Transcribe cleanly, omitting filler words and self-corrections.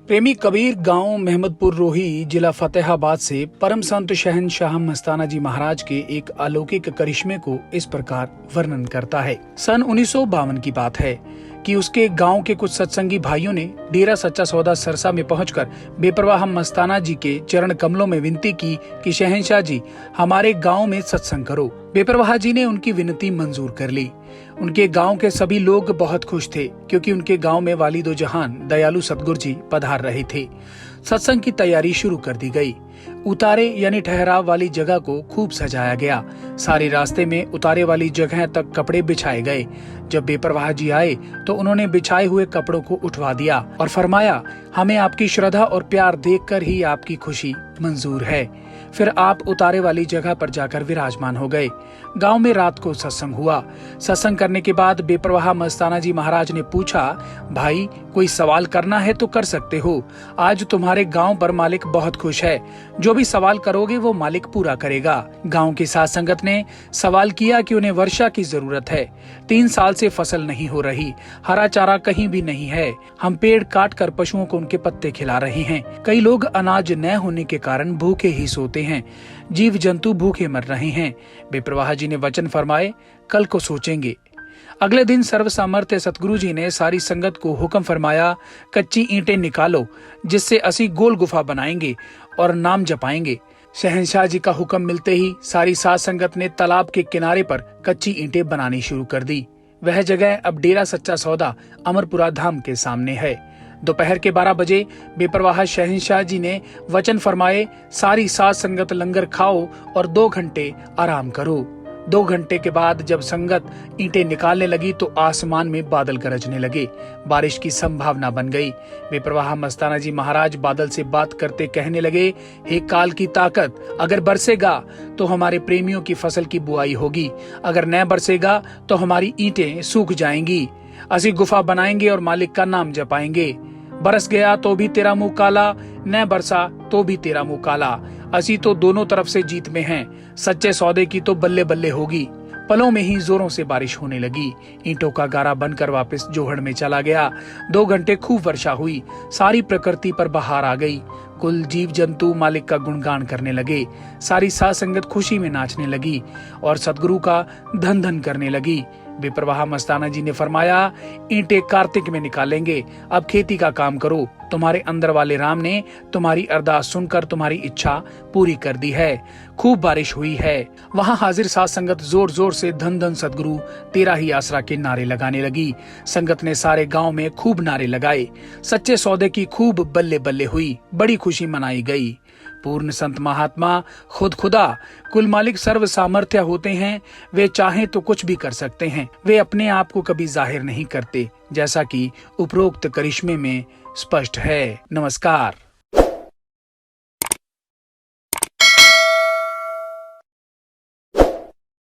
प्रेमी कबीर गांव महमदपुर रोही जिला फतेहाबाद से परम संत शहंशाह मस्ताना जी महाराज के एक अलौकिक करिश्मे को इस प्रकार वर्णन करता है। सन 1952 की बात है कि उसके गांव के कुछ सत्संगी भाइयों ने डेरा सच्चा सौदा सरसा में पहुंचकर बेपरवाह मस्ताना जी के चरण कमलों में विनती की कि शहंशाह जी हमारे गांव में सत्संग करो। बेपरवाह जी ने उनकी विनती मंजूर कर ली। उनके गांव के सभी लोग बहुत खुश थे क्योंकि उनके गांव में वालिदो जहान दयालु सतगुरु जी पधार रहे थे। सत्संग की तैयारी शुरू कर दी गई। उतारे यानी ठहराव वाली जगह को खूब सजाया गया। सारे रास्ते में उतारे वाली जगह तक कपड़े बिछाए गए। जब बेपरवाह जी आए तो उन्होंने बिछाए हुए कपड़ों को उठवा दिया और फरमाया, हमें आपकी श्रद्धा और प्यार देखकर ही आपकी खुशी मंजूर है। फिर आप उतारे वाली जगह पर जाकर विराजमान हो गए। गांव में रात को सत्संग हुआ। सत्संग करने के बाद बेपरवाह मस्ताना जी महाराज ने पूछा, भाई कोई सवाल करना है तो कर सकते हो। आज तुम्हारे गांव पर मालिक बहुत खुश है। जो भी सवाल करोगे वो मालिक पूरा करेगा। गांव की साध संगत ने सवाल किया कि उन्हें वर्षा की जरूरत है। 3 साल से फसल नहीं हो रही, हरा चारा कहीं भी नहीं है। हम पेड़ काट कर पशुओं को उनके पत्ते खिला रहे हैं। कई लोग अनाज न होने के कारण भूखे ही सोते हैं। जीव जंतु भूखे मर रहे हैं। बेपरवाह जी ने वचन फरमाए, कल को सोचेंगे। अगले दिन सर्व सामर्थ्य सतगुरु जी ने सारी संगत को हुक्म फरमाया, कच्ची ईंटें निकालो जिससे असी गोल गुफा बनाएंगे और नाम जपाएंगे। शहंशाह जी का हुक्म मिलते ही सारी साध संगत ने तालाब के किनारे पर कच्ची ईंटें बनानी शुरू कर दी। वह जगह अब डेरा सच्चा सौदा अमरपुरा धाम के सामने है। दोपहर के 12 बजे बेपरवाह शहंशाह जी ने वचन फरमाए, सारी साध संगत लंगर खाओ और 2 घंटे आराम करो। 2 घंटे के बाद जब संगत ईंटें निकालने लगी तो आसमान में बादल गरजने लगे। बारिश की संभावना बन गई। बेपरवाह मस्ताना जी महाराज बादल से बात करते कहने लगे, हे काल की ताकत, अगर बरसेगा तो हमारे प्रेमियों की फसल की बुआई होगी, अगर न बरसेगा तो हमारी ईंटें सूख जाएंगी। असी गुफा बनाएंगे और मालिक का नाम जपाएंगे। बरस गया तो भी तेरा मुंह काला, न बरसा तो भी तेरा मुंह काला। असी तो दोनों तरफ से जीत में हैं। सच्चे सौदे की तो बल्ले बल्ले होगी। पलों में ही जोरों से बारिश होने लगी। ईंटों का गारा बनकर वापस जोहड़ में चला गया। 2 घंटे खूब वर्षा हुई। सारी प्रकृति पर बहार आ गई। कुल जीव जंतु मालिक का गुणगान करने लगे। सारी साध संगत खुशी में नाचने लगी और सतगुरु का धन धन करने लगी। बेपरवाह मस्ताना जी ने फरमाया, ईंटें कार्तिक में निकालेंगे, अब खेती का काम करो। तुम्हारे अंदर वाले राम ने तुम्हारी अरदास सुनकर तुम्हारी इच्छा पूरी कर दी है। खूब बारिश हुई है। वहाँ हाजिर साध संगत जोर जोर से धन धन सतगुरु तेरा ही आसरा के नारे लगाने लगी। संगत ने सारे गांव में खूब नारे लगाए। सच्चे सौदे की खूब बल्ले बल्ले हुई। बड़ी खुशी मनाई गई। पूर्ण संत महात्मा खुद खुदा कुल मालिक सर्व सामर्थ्य होते हैं। वे चाहें तो कुछ भी कर सकते हैं। वे अपने आप को कभी जाहिर नहीं करते, जैसा कि उपरोक्त करिश्मे में स्पष्ट है। नमस्कार।